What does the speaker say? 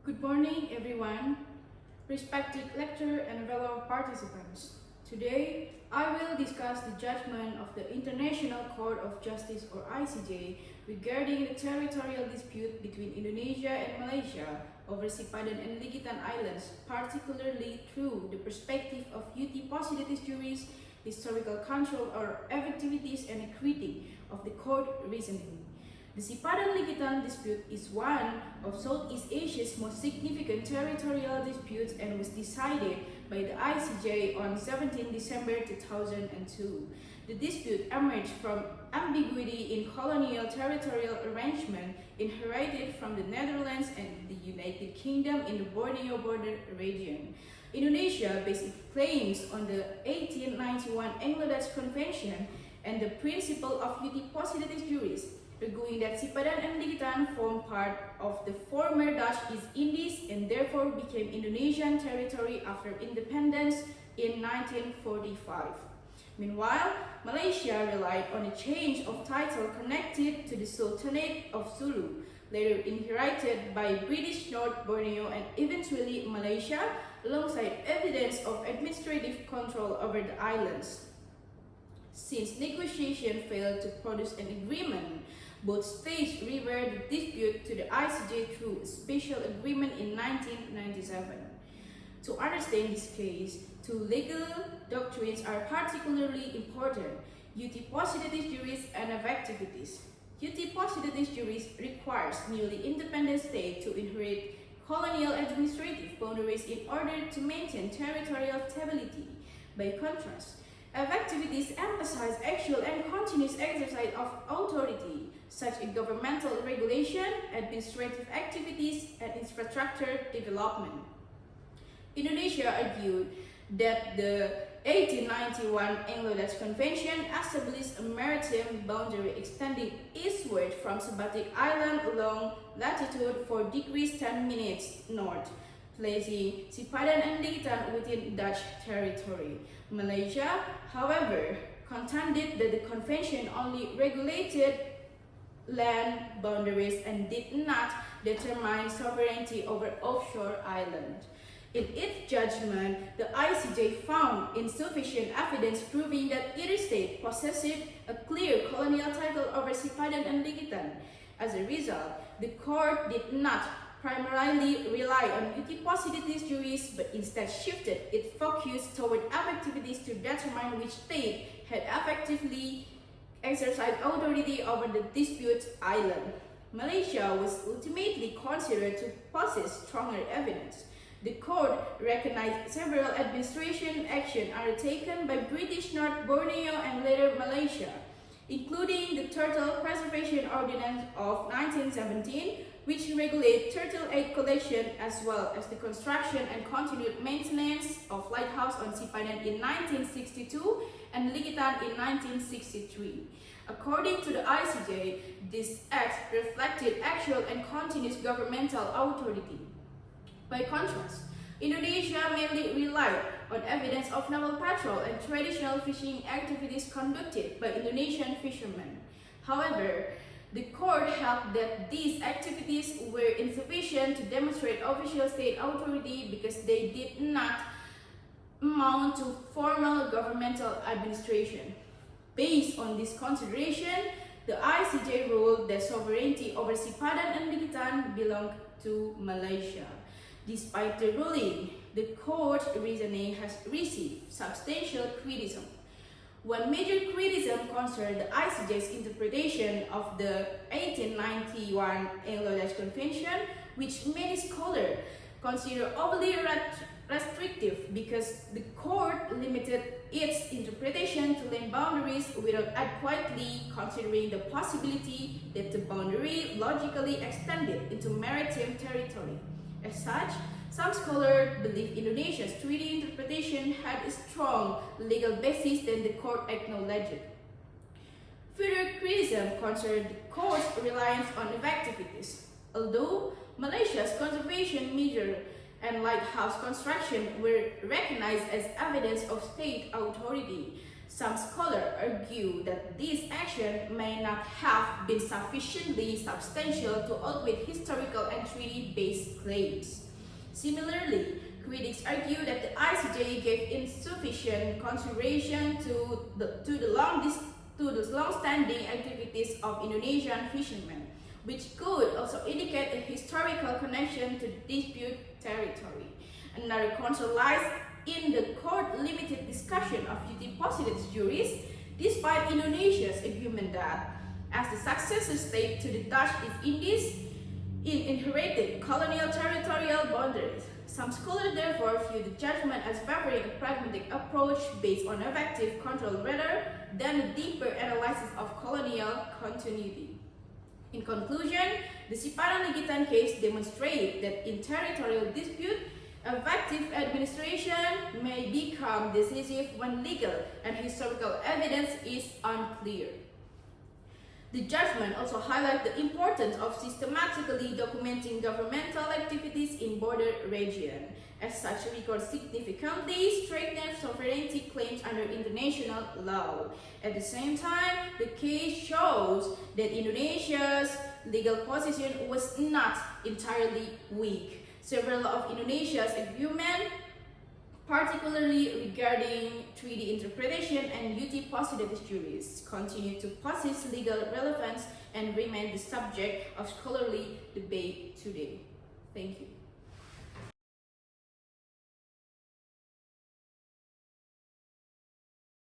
Good morning, everyone, respected lecturer and fellow participants. Today, I will discuss the judgment of the International Court of Justice or ICJ regarding the territorial dispute between Indonesia and Malaysia over Sipadan and Likitan Islands, particularly through the perspective of UT Possidetis juris, historical control or activities and a critique of the court reasoning. The Sipadan-Likitan dispute is one of Southeast Asia's most significant territorial disputes and was decided by the ICJ on 17 December 2002. The dispute emerged from ambiguity in colonial territorial arrangement inherited from the Netherlands and the United Kingdom in the Borneo border region. Indonesia based its claims on the 1891 Anglo-Dutch Convention and the principle of UT Possidetis juris, arguing that Sipadan and Likitan formed part of the former Dutch East Indies and therefore became Indonesian territory after independence in 1945. Meanwhile, Malaysia relied on a change of title connected to the Sultanate of Sulu, later inherited by British North Borneo and eventually Malaysia, alongside evidence of administrative control over the islands. Since negotiation failed to produce an agreement, both states referred the dispute to the ICJ through a special agreement in 1997. To understand this case, two legal doctrines are particularly important: UT Possidetis juris and activities. UT Possidetis juris requires newly independent states to inherit colonial administrative boundaries in order to maintain territorial stability. By contrast, activities emphasize actual and continuous exercise of authority, such as governmental regulation, administrative activities, and infrastructure development. Indonesia argued that the 1891 Anglo-Dutch Convention established a maritime boundary extending eastward from Sebatik Island along latitude 4 degrees 10 minutes north, placing Sipadan and Likitan within Dutch territory. Malaysia, however, contended that the convention only regulated land boundaries and did not determine sovereignty over offshore islands. In its judgment, the ICJ found insufficient evidence proving that either state possessed a clear colonial title over Sipadan and Likitan. As a result, the court did not primarily rely on UT Possidetis juris, but instead shifted its focus toward activities to determine which state had effectively exercised authority over the disputed island. Malaysia was ultimately considered to possess stronger evidence. The court recognized several administration actions undertaken by British North Borneo and later Malaysia, including the Turtle Preservation Ordinance of 1917, which regulates turtle egg collection, as well as the construction and continued maintenance of lighthouse on Sipadan in 1962 and Likitan in 1963. According to the ICJ, this act reflected actual and continuous governmental authority. By contrast, Indonesia mainly relied on evidence of naval patrol and traditional fishing activities conducted by Indonesian fishermen. However, the court held that these activities were insufficient to demonstrate official state authority because they did not amount to formal governmental administration. Based on this consideration, the ICJ ruled that sovereignty over Sipadan and Likitan belonged to Malaysia. Despite the ruling, the court's reasoning has received substantial criticism. One major criticism concerned the ICJ's interpretation of the 1891 Anglo-Dutch Convention, which many scholars consider overly restrictive because the court limited its interpretation to land boundaries without adequately considering the possibility that the boundary logically extended into maritime territory. As such, some scholars believe Indonesia's treaty interpretation had a strong legal basis than the court acknowledged. Further criticism concerned the court's reliance on activities. Although Malaysia's conservation measures and lighthouse construction were recognized as evidence of state authority, some scholars argue that these actions may not have been sufficiently substantial to outweigh historical and treaty treaty-based claims. Similarly, critics argue that the ICJ gave insufficient consideration to the long-standing activities of Indonesian fishermen, which could also indicate a historical connection to the disputed territory. Another concern lies in the court limited discussion of duty positive juries, despite Indonesia's argument that, as the successor state to the Dutch East Indies, it inherited colonial territorial boundaries. Some scholars therefore view the judgment as favoring a pragmatic approach based on effective control rather than a deeper analysis of colonial continuity. In conclusion, the Sipadan Ligitan case demonstrated that in territorial dispute, effective administration may become decisive when legal and historical evidence is unclear. The judgment also highlights the importance of systematically documenting governmental activities in border region. As such, records significantly strengthen sovereignty claims under international law. At the same time, the case shows that Indonesia's legal position was not entirely weak. Several of Indonesia's arguments, particularly regarding treaty interpretation and duty positive juries, continue to possess legal relevance and remain the subject of scholarly debate today. Thank you.